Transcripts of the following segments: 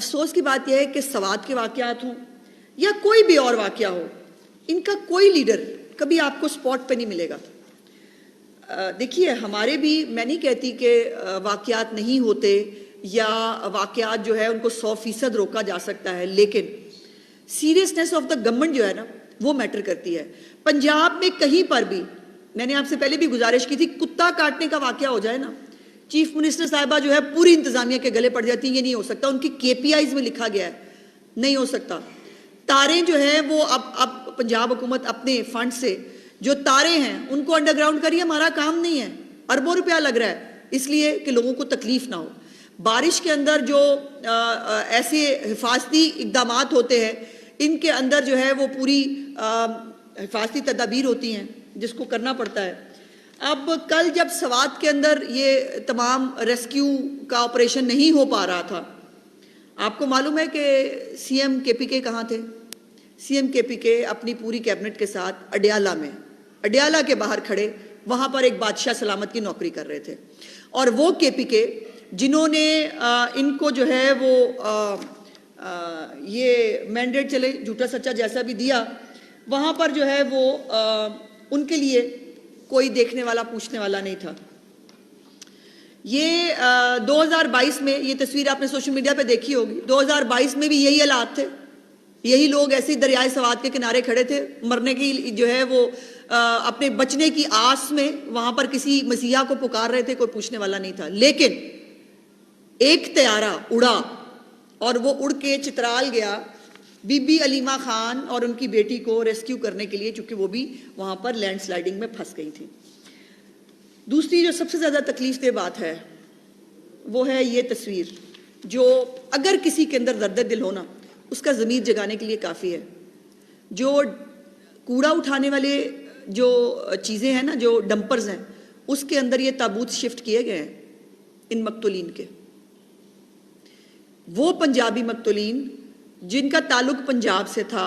अफसोस की बात यह है कि सवात के वाक़यात हों या कोई भी और वाक़या हो, इनका कोई लीडर कभी आपको स्पॉट पे नहीं मिलेगा। देखिए, हमारे भी, मैं नहीं कहती कि वाक़यात नहीं होते या वाक़यात जो है उनको 100% रोका जा सकता है, लेकिन सीरियसनेस ऑफ द गवर्नमेंट जो है ना, वो मैटर करती है। पंजाब में कहीं पर भी, मैंने आपसे पहले भी गुजारिश की थी, कुत्ता काटने का वाक़या हो जाए ना, चीफ मिनिस्टर साहिबा जो है पूरी इंतजामिया के गले पड़ जाती है। ये नहीं हो सकता, उनकी KPIs में लिखा गया है, नहीं हो सकता। तारें जो है वो अब पंजाब हुकूमत अपने फंड से जो तारे हैं उनको अंडरग्राउंड करिए, हमारा काम नहीं है। अरबों रुपया लग रहा है इसलिए कि लोगों को तकलीफ ना हो। बारिश के अंदर जो ऐसे हिफाजती इक़दामात होते हैं, इनके अंदर जो है वो पूरी हिफाजती तदाबीर होती हैं जिसको करना पड़ता है। अब कल जब सवात के अंदर ये तमाम रेस्क्यू का ऑपरेशन नहीं हो पा रहा था, आपको मालूम है कि CM KPK कहाँ थे? CM KPK अपनी पूरी कैबिनेट के साथ अडियाला के बाहर खड़े, वहाँ पर एक बादशाह सलामत की नौकरी कर रहे थे। और वो KPK जिन्होंने इनको जो है वो ये मैंडेट चले झूठा सच्चा जैसा भी दिया, वहाँ पर जो है वो उनके लिए कोई देखने वाला पूछने वाला नहीं था। ये 2022 में, ये तस्वीर आपने सोशल मीडिया पे देखी होगी, 2022 में भी यही हालात थे, यही लोग ऐसे दरियाए सवात के किनारे खड़े थे, मरने की जो है वो अपने बचने की आस में वहां पर किसी मसीहा को पुकार रहे थे, कोई पूछने वाला नहीं था। लेकिन एक तैयारा उड़ा और वो उड़ के चित्राल गया बीबी अलीमा खान और उनकी बेटी को रेस्क्यू करने के लिए, चूंकि वो भी वहां पर लैंडस्लाइडिंग में फंस गई थी। दूसरी जो सबसे ज्यादा तकलीफ दे बात है वो है ये तस्वीर, जो अगर किसी के अंदर दर्द दिल होना, उसका ज़मीर जगाने के लिए काफ़ी है। जो कूड़ा उठाने वाले जो चीज़ें हैं ना, जो डंपर्स हैं, उसके अंदर ये ताबूत शिफ्ट किए गए हैं इन मकतूलीन के। वो पंजाबी मकतूलीन जिनका ताल्लुक पंजाब से था,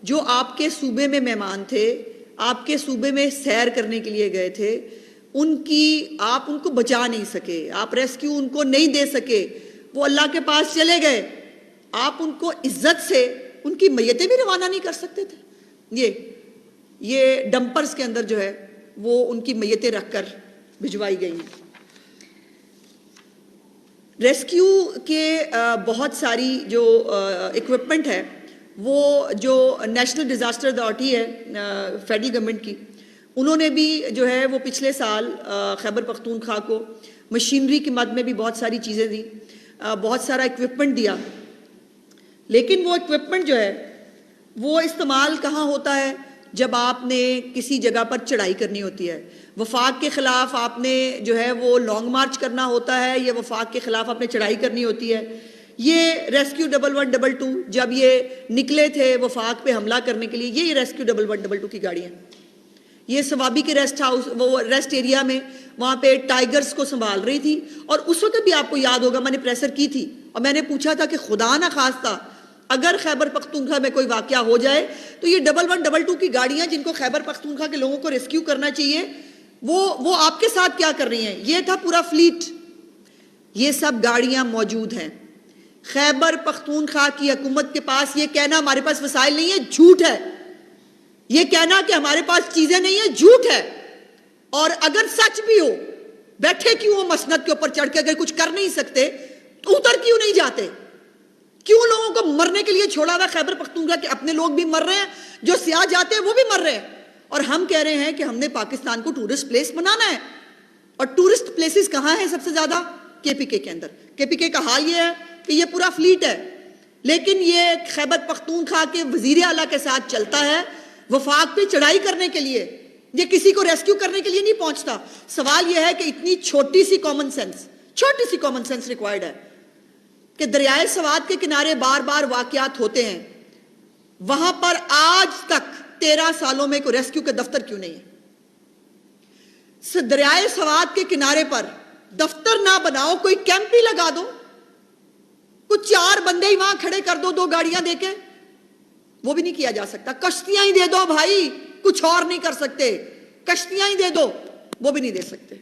जो आपके सूबे में मेहमान थे, आपके सूबे में सैर करने के लिए गए थे, आप उनको बचा नहीं सके, आप रेस्क्यू उनको नहीं दे सके, वो अल्लाह के पास चले गए। आप उनको इज्जत से उनकी मैयतें भी रवाना नहीं कर सकते थे। ये डंपर्स के अंदर जो है वो उनकी मैयतें रखकर भिजवाई गई हैं। रेस्क्यू के बहुत सारी जो इक्विपमेंट है, वो जो नेशनल डिज़ास्टर अथॉरिटी है फेडरल गवर्नमेंट की, उन्होंने भी जो है वो पिछले साल खैबर पख्तूनख्वा को मशीनरी की मद में भी बहुत सारी चीज़ें दी, बहुत सारा इक्विपमेंट दिया। लेकिन वो इक्विपमेंट जो है वो इस्तेमाल कहाँ होता है? जब आपने किसी जगह पर चढ़ाई करनी होती है, वफाक के ख़िलाफ़ आपने जो है वो लॉन्ग मार्च करना होता है, या वफाक के ख़िलाफ़ आपने चढ़ाई करनी होती है। ये रेस्क्यू 1122 जब ये निकले थे वफाक पे हमला करने के लिए, ये रेस्क्यू 1122 की गाड़ियाँ, ये सवाबी के रेस्ट हाउस, वो रेस्ट एरिया में वहाँ पे टाइगर्स को संभाल रही थी। और उस वक्त भी आपको याद होगा मैंने प्रेसर की थी और मैंने पूछा था कि खुदा ना खास्ता अगर खैबर पख्तूनख्वा में कोई वाकया हो जाए तो ये 1122 की गाड़ियाँ जिनको खैबर पख्तूनख्वा के लोगों को रेस्क्यू करना चाहिए, वो आपके साथ क्या कर रही हैं? ये था पूरा फ्लीट, ये सब गाड़ियाँ मौजूद हैं। खैबर पख्तूनख्वा की हुकूमत के पास ये कहना हमारे पास वसाइल नहीं है, झूठ है। ये कहना कि हमारे पास चीजें नहीं है, झूठ है। और अगर सच भी हो, बैठे क्यों हो मसनद के ऊपर चढ़ के? अगर कुछ कर नहीं सकते तो उतर क्यों नहीं जाते? क्यों लोगों को मरने के लिए छोड़ा हुआ? खैबर पख्तूनख्वा के अपने लोग भी मर रहे हैं, जो सियाह जाते हैं वो भी मर रहे हैं, और हम कह रहे हैं कि हमने पाकिस्तान को टूरिस्ट प्लेस बनाना है। और टूरिस्ट प्लेसेस कहाँ हैं सबसे ज्यादा? KPK के अंदर। KPK का हाल ये है कि ये पूरा फ्लीट है, लेकिन ये खैबर पख्तूनख्वा के वजीर आला के साथ चलता है वफाक पे चढ़ाई करने के लिए, ये किसी को रेस्क्यू करने के लिए नहीं पहुंचता। सवाल यह है कि इतनी छोटी सी कॉमन सेंस रिक्वायर्ड है कि दरियाए सवात के किनारे बार बार वाकयात होते हैं, वहां पर आज तक 13 सालों में कोई रेस्क्यू का दफ्तर क्यों नहीं है? दरियाए सवात के किनारे पर दफ्तर ना बनाओ, कोई कैंप ही लगा दो, कुछ 4 बंदे ही वहां खड़े कर दो, 2 गाड़ियां देके, वो भी नहीं किया जा सकता। कश्तियां ही दे दो भाई, कुछ और नहीं कर सकते, कश्तियां ही दे दो, वो भी नहीं दे सकते।